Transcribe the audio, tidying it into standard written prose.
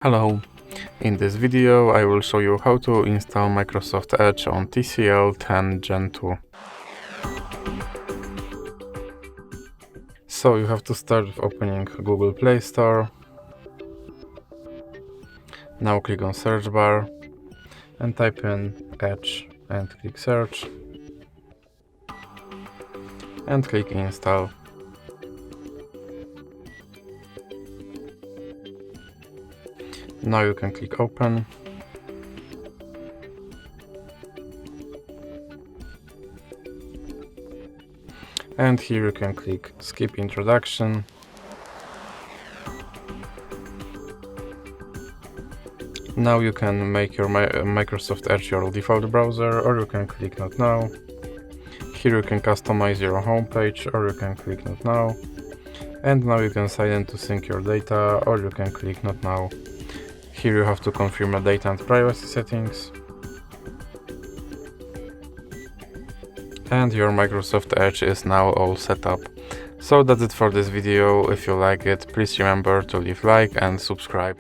Hello, in this video I will show you how to install Microsoft Edge on TCL Tab GEN 2. So you have to start with opening Google Play Store. Now click on search bar and type in Edge and click search and click install. Now you can click open. And here you can click skip introduction. Now you can make your Microsoft Edge your default browser, or you can click not now. Here you can customize your home page, or you can click not now. And now you can sign in to sync your data, or you can click not now. Here you have to confirm your data and privacy settings. And your Microsoft Edge is now all set up. So that's it for this video. If you like it, please remember to leave like and subscribe.